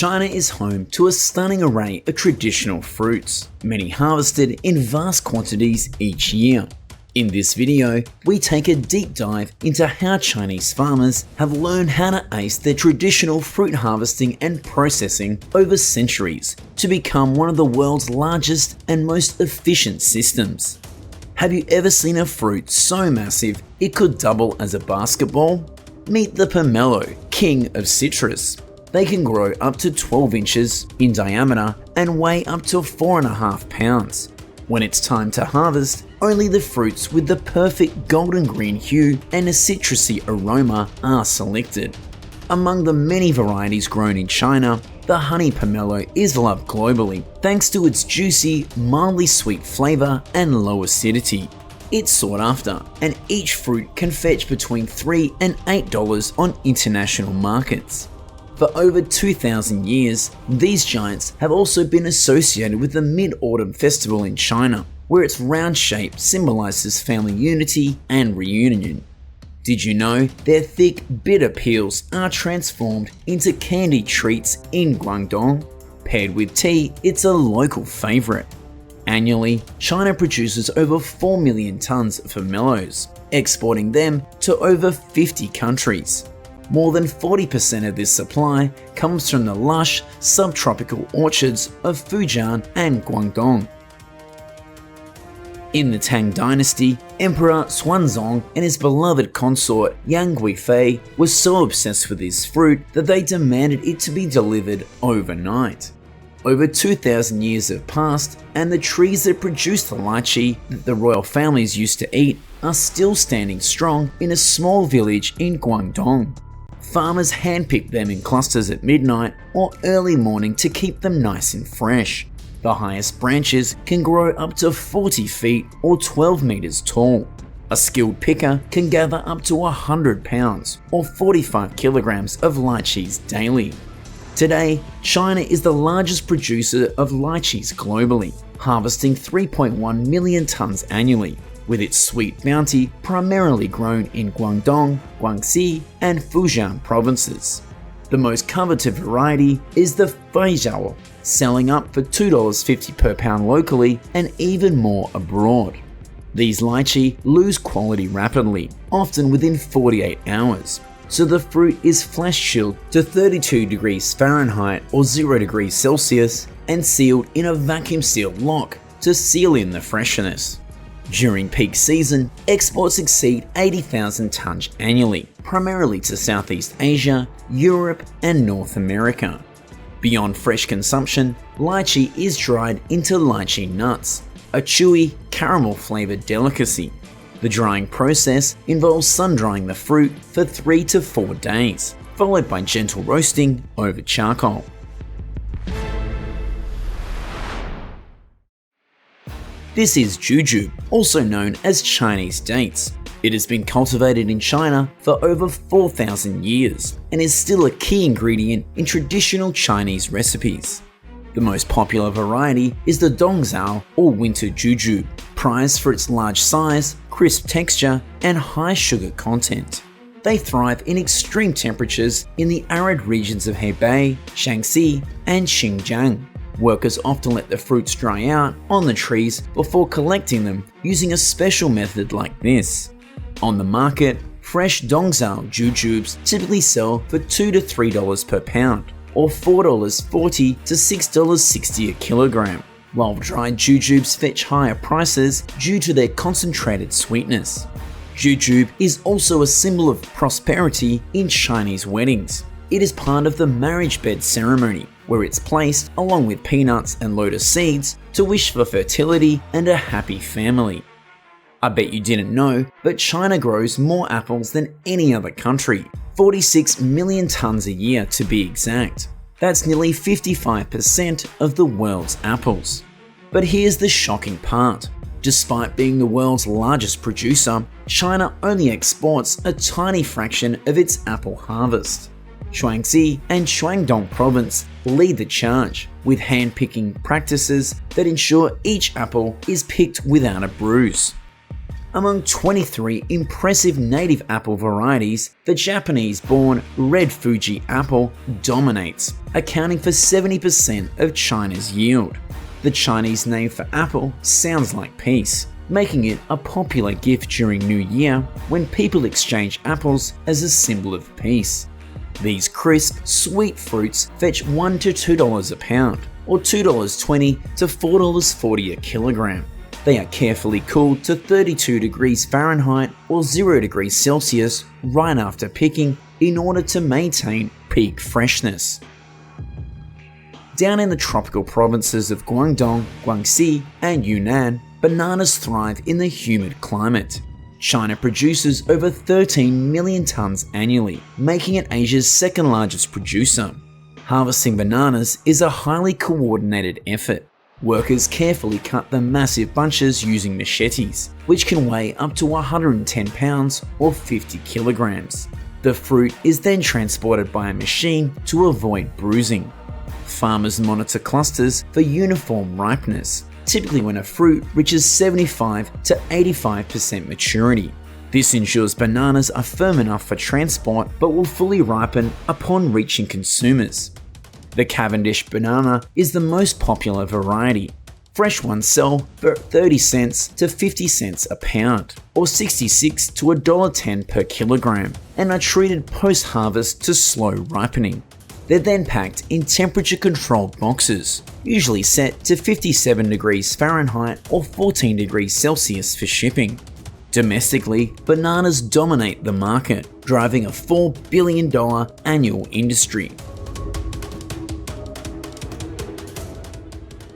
China is home to a stunning array of traditional fruits, many harvested in vast quantities each year. In this video, we take a deep dive into how Chinese farmers have learned how to ace their traditional fruit harvesting and processing over centuries to become one of the world's largest and most efficient systems. Have you ever seen a fruit so massive it could double as a basketball? Meet the pomelo, king of citrus. They can grow up to 12 inches in diameter and weigh up to 4.5 pounds. When it's time to harvest, only the fruits with the perfect golden green hue and a citrusy aroma are selected. Among the many varieties grown in China, the honey pomelo is loved globally thanks to its juicy, mildly sweet flavor and low acidity. It's sought after, and each fruit can fetch between $3 and $8 on international markets. For over 2,000 years, these giants have also been associated with the Mid-Autumn Festival in China, where its round shape symbolizes family unity and reunion. Did you know their thick, bitter peels are transformed into candy treats in Guangdong? Paired with tea, it's a local favorite. Annually, China produces over 4 million tons of pomelos, exporting them to over 50 countries. More than 40% of this supply comes from the lush, subtropical orchards of Fujian and Guangdong. In the Tang Dynasty, Emperor Xuanzong and his beloved consort Yang Guifei were so obsessed with this fruit that they demanded it to be delivered overnight. Over 2,000 years have passed, and the trees that produce the lychee that the royal families used to eat are still standing strong in a small village in Guangdong. Farmers handpick them in clusters at midnight or early morning to keep them nice and fresh. The highest branches can grow up to 40 feet or 12 meters tall. A skilled picker can gather up to 100 pounds or 45 kilograms of lychees daily. Today, China is the largest producer of lychees globally, harvesting 3.1 million tons annually, with its sweet bounty primarily grown in Guangdong, Guangxi, and Fujian provinces. The most coveted variety is the Feijiao, selling up for $2.50 per pound locally and even more abroad. These lychee lose quality rapidly, often within 48 hours, so the fruit is flash chilled to 32 degrees Fahrenheit or 0 degrees Celsius and sealed in a vacuum sealed lock to seal in the freshness. During peak season, exports exceed 80,000 tons annually, primarily to Southeast Asia, Europe, and North America. Beyond fresh consumption, lychee is dried into lychee nuts, a chewy, caramel-flavored delicacy. The drying process involves sun-drying the fruit for 3 to 4 days, followed by gentle roasting over charcoal. This is Jujube, also known as Chinese dates. It has been cultivated in China for over 4,000 years and is still a key ingredient in traditional Chinese recipes. The most popular variety is the Dongzhao or winter jujube, prized for its large size, crisp texture, and high sugar content. They thrive in extreme temperatures in the arid regions of Hebei, Shaanxi, and Xinjiang. Workers often let the fruits dry out on the trees before collecting them using a special method like this. On the market, fresh Dongzhao jujubes typically sell for $2 to $3 per pound, or $4.40 to $6.60 a kilogram, while dried jujubes fetch higher prices due to their concentrated sweetness. Jujube is also a symbol of prosperity in Chinese weddings. It is part of the marriage bed ceremony, where it's placed along with peanuts and lotus seeds to wish for fertility and a happy family. I bet you didn't know, but China grows more apples than any other country, 46 million tons a year to be exact. That's nearly 55% of the world's apples. But here's the shocking part. Despite being the world's largest producer, China only exports a tiny fraction of its apple harvest. Shuangxi and Shandong province lead the charge, with hand-picking practices that ensure each apple is picked without a bruise. Among 23 impressive native apple varieties, the Japanese-born Red Fuji apple dominates, accounting for 70% of China's yield. The Chinese name for apple sounds like peace, making it a popular gift during New Year when people exchange apples as a symbol of peace. These crisp, sweet fruits fetch $1 to $2 a pound, or $2.20 to $4.40 a kilogram. They are carefully cooled to 32 degrees Fahrenheit or 0 degrees Celsius right after picking in order to maintain peak freshness. Down in the tropical provinces of Guangdong, Guangxi, and Yunnan, bananas thrive in the humid climate. China produces over 13 million tons annually, making it Asia's second largest producer. Harvesting bananas is a highly coordinated effort. Workers carefully cut the massive bunches using machetes, which can weigh up to 110 pounds or 50 kilograms. The fruit is then transported by a machine to avoid bruising. Farmers monitor clusters for uniform ripeness, typically when a fruit reaches 75 to 85% maturity. This ensures bananas are firm enough for transport but will fully ripen upon reaching consumers. The Cavendish banana is the most popular variety. Fresh ones sell for 30 cents to 50 cents a pound, or 66 to $1.10 per kilogram, and are treated post-harvest to slow ripening. They're then packed in temperature-controlled boxes, usually set to 57 degrees Fahrenheit or 14 degrees Celsius for shipping. Domestically, bananas dominate the market, driving a $4 billion annual industry.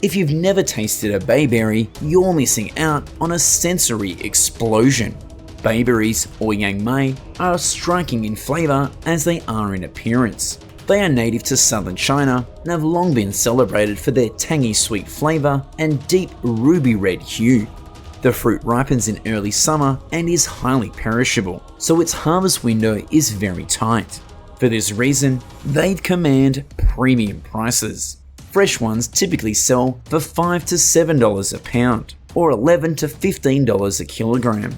If you've never tasted a bayberry, you're missing out on a sensory explosion. Bayberries, or yangmei, are striking in flavour as they are in appearance. They are native to southern China and have long been celebrated for their tangy sweet flavour and deep ruby red hue. The fruit ripens in early summer and is highly perishable, so its harvest window is very tight. For this reason, they command premium prices. Fresh ones typically sell for $5 to $7 a pound, or $11 to $15 a kilogram.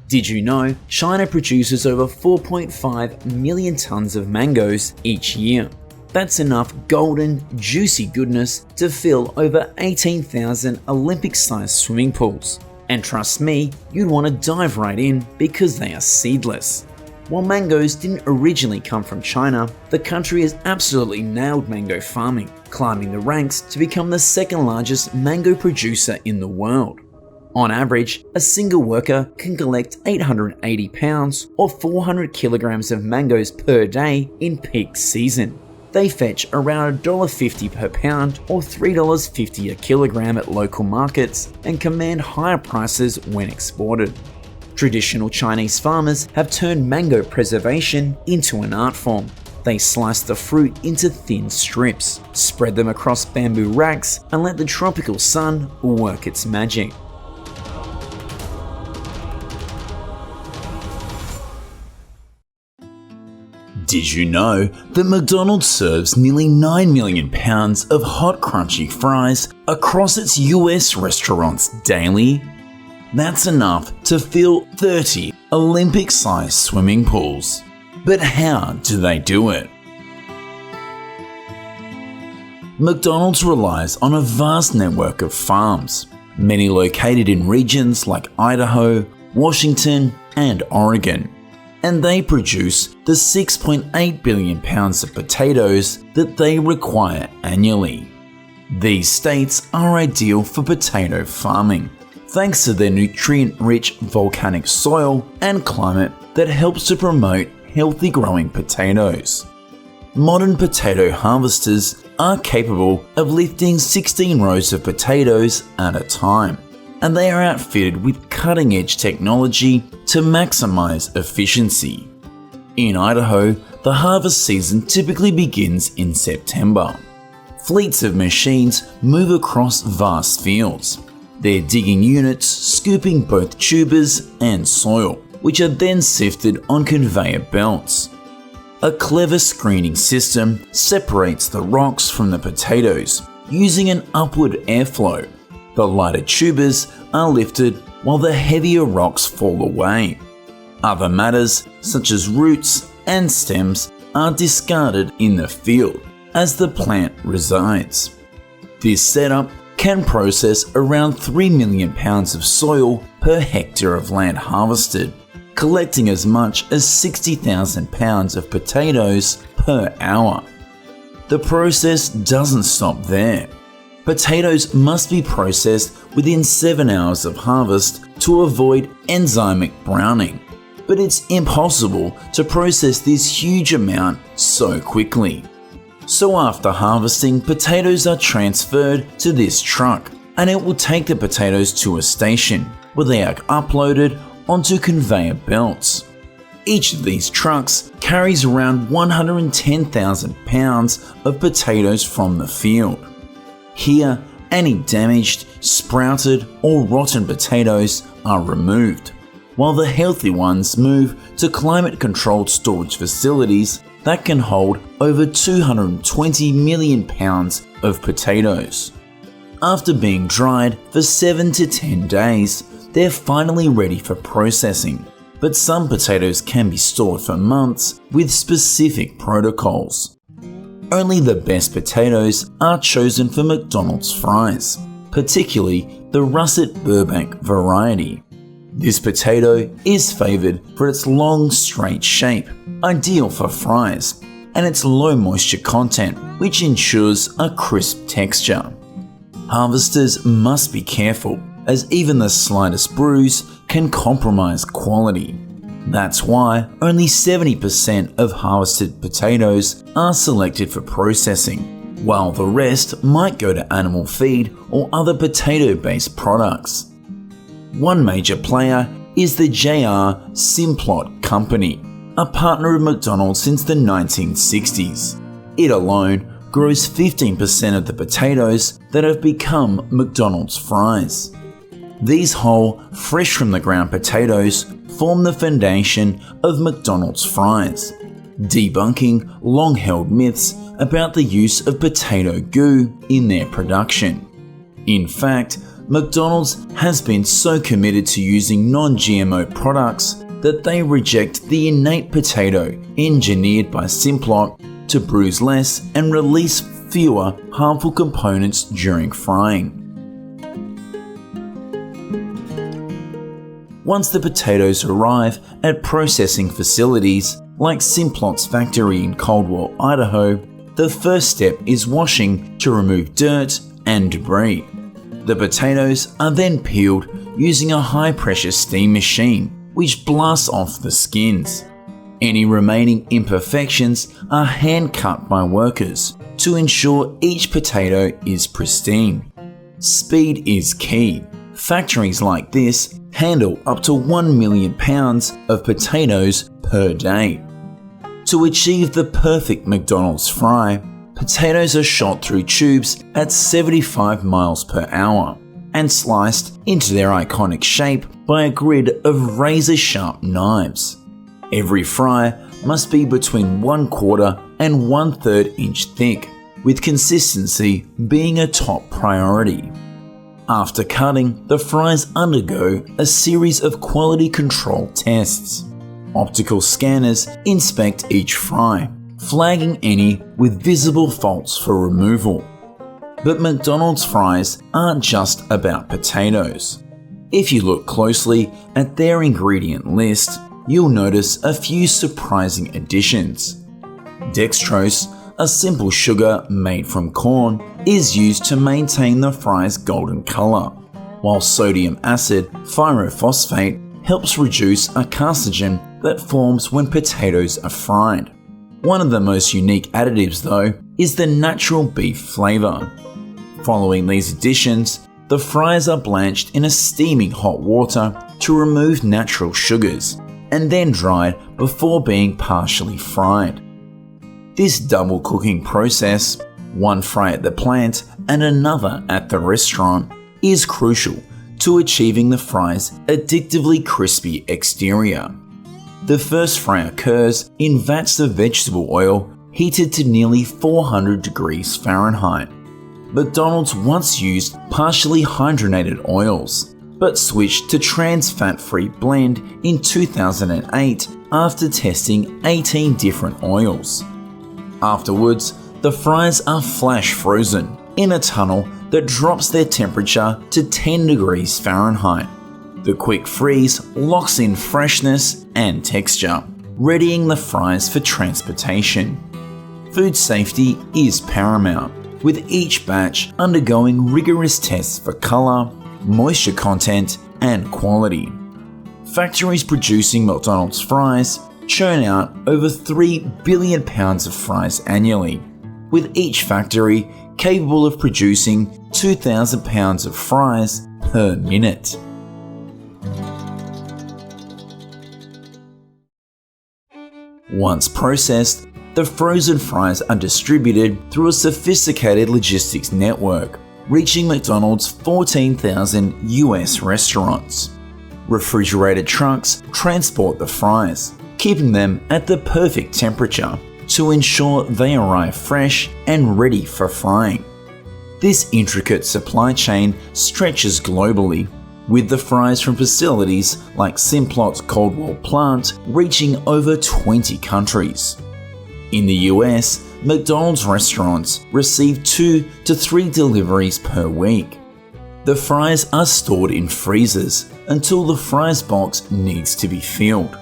Did you know China produces over 4.5 million tons of mangoes each year? That's enough golden, juicy goodness to fill over 18,000 Olympic-sized swimming pools. And trust me, you'd want to dive right in because they are seedless. While mangoes didn't originally come from China, the country has absolutely nailed mango farming, climbing the ranks to become the second largest mango producer in the world. On average, a single worker can collect 880 pounds or 400 kilograms of mangoes per day in peak season. They fetch around $1.50 per pound or $3.50 a kilogram at local markets and command higher prices when exported. Traditional Chinese farmers have turned mango preservation into an art form. They slice the fruit into thin strips, spread them across bamboo racks, and let the tropical sun work its magic. Did you know that McDonald's serves nearly 9 million pounds of hot crunchy fries across its US restaurants daily? That's enough to fill 30 Olympic-sized swimming pools. But how do they do it? McDonald's relies on a vast network of farms, many located in regions like Idaho, Washington, and Oregon. And they produce the 6.8 billion pounds of potatoes that they require annually. These states are ideal for potato farming, thanks to their nutrient-rich volcanic soil and climate that helps to promote healthy growing potatoes. Modern potato harvesters are capable of lifting 16 rows of potatoes at a time, and they are outfitted with cutting-edge technology to maximize efficiency. In Idaho, the harvest season typically begins in September. Fleets of machines move across vast fields, their digging units scooping both tubers and soil, which are then sifted on conveyor belts. A clever screening system separates the rocks from the potatoes using an upward airflow. The lighter tubers are lifted while the heavier rocks fall away. Other matters, such as roots and stems, are discarded in the field as the plant resides. This setup can process around 3 million pounds of soil per hectare of land harvested, collecting as much as 60,000 pounds of potatoes per hour. The process doesn't stop there. Potatoes must be processed within 7 hours of harvest to avoid enzymic browning, but it's impossible to process this huge amount so quickly. So after harvesting, potatoes are transferred to this truck, and it will take the potatoes to a station where they are uploaded onto conveyor belts. Each of these trucks carries around 110,000 pounds of potatoes from the field. Here, any damaged, sprouted, or rotten potatoes are removed, while the healthy ones move to climate-controlled storage facilities that can hold over 220 million pounds of potatoes. After being dried for 7 to 10 days, they're finally ready for processing, but some potatoes can be stored for months with specific protocols. Only the best potatoes are chosen for McDonald's fries, particularly the Russet Burbank variety. This potato is favoured for its long, straight shape, ideal for fries, and its low moisture content, which ensures a crisp texture. Harvesters must be careful, as even the slightest bruise can compromise quality. That's why only 70% of harvested potatoes are selected for processing, while the rest might go to animal feed or other potato-based products. One major player is the J.R. Simplot Company, a partner of McDonald's since the 1960s. It alone grows 15% of the potatoes that have become McDonald's fries. These whole, fresh from the ground potatoes form the foundation of McDonald's fries, debunking long-held myths about the use of potato goo in their production. In fact, McDonald's has been so committed to using non-GMO products that they reject the innate potato engineered by Simplot to bruise less and release fewer harmful components during frying. Once the potatoes arrive at processing facilities like Simplot's factory in Caldwell, Idaho, the first step is washing to remove dirt and debris. The potatoes are then peeled using a high-pressure steam machine, which blasts off the skins. Any remaining imperfections are hand-cut by workers to ensure each potato is pristine. Speed is key. Factories like this handle up to 1 million pounds of potatoes per day. To achieve the perfect McDonald's fry, potatoes are shot through tubes at 75 miles per hour and sliced into their iconic shape by a grid of razor-sharp knives. Every fry must be between 1/4 and 1/3 inch thick, with consistency being a top priority. After cutting, the fries undergo a series of quality control tests. Optical scanners inspect each fry, flagging any with visible faults for removal. But McDonald's fries aren't just about potatoes. If you look closely at their ingredient list, you'll notice a few surprising additions. Dextrose, a simple sugar made from corn, is used to maintain the fries' golden color, while sodium acid pyrophosphate helps reduce a carcinogen that forms when potatoes are fried. One of the most unique additives, though, is the natural beef flavor. Following these additions, the fries are blanched in a steaming hot water to remove natural sugars, and then dried before being partially fried. This double cooking process, one fry at the plant and another at the restaurant, is crucial to achieving the fries' addictively crispy exterior. The first fry occurs in vats of vegetable oil heated to nearly 400 degrees Fahrenheit. McDonald's once used partially hydrogenated oils, but switched to trans fat-free blend in 2008 after testing 18 different oils. Afterwards, the fries are flash frozen in a tunnel that drops their temperature to 10 degrees Fahrenheit. The quick freeze locks in freshness and texture, readying the fries for transportation. Food safety is paramount, with each batch undergoing rigorous tests for colour, moisture content, and quality. Factories producing McDonald's fries churn out over 3 billion pounds of fries annually, with each factory capable of producing 2,000 pounds of fries per minute. Once processed, the frozen fries are distributed through a sophisticated logistics network, reaching McDonald's 14,000 US restaurants. Refrigerated trucks transport the fries, keeping them at the perfect temperature to ensure they arrive fresh and ready for frying. This intricate supply chain stretches globally, with the fries from facilities like Simplot's Coldwell plant reaching over 20 countries. In the US, McDonald's restaurants receive 2 to 3 deliveries per week. The fries are stored in freezers until the fries box needs to be filled.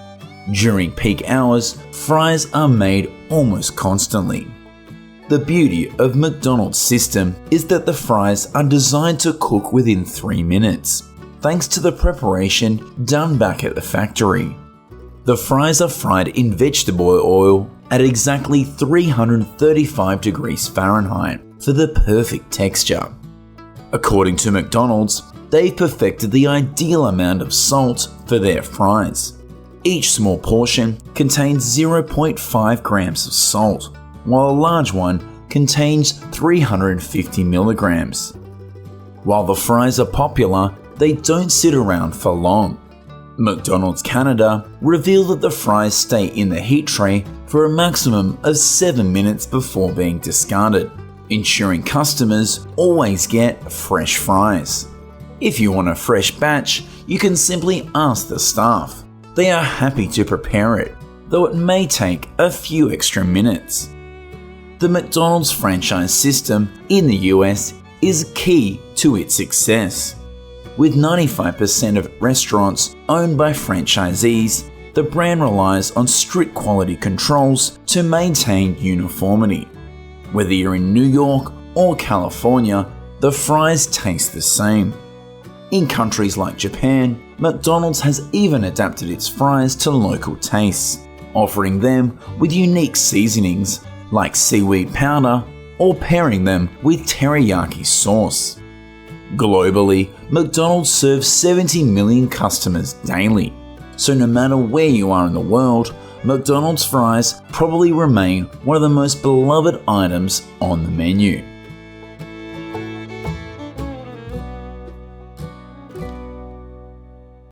During peak hours, fries are made almost constantly. The beauty of McDonald's system is that the fries are designed to cook within 3 minutes, thanks to the preparation done back at the factory. The fries are fried in vegetable oil at exactly 335 degrees Fahrenheit for the perfect texture. According to McDonald's, they've perfected the ideal amount of salt for their fries. Each small portion contains 0.5 grams of salt, while a large one contains 350 milligrams. While the fries are popular, they don't sit around for long. McDonald's Canada revealed that the fries stay in the heat tray for a maximum of 7 minutes before being discarded, ensuring customers always get fresh fries. If you want a fresh batch, you can simply ask the staff. They are happy to prepare it, though it may take a few extra minutes. The McDonald's franchise system in the US is key to its success. With 95% of restaurants owned by franchisees, the brand relies on strict quality controls to maintain uniformity. Whether you're in New York or California, the fries taste the same. In countries like Japan, McDonald's has even adapted its fries to local tastes, offering them with unique seasonings like seaweed powder or pairing them with teriyaki sauce. Globally, McDonald's serves 70 million customers daily, so no matter where you are in the world, McDonald's fries probably remain one of the most beloved items on the menu.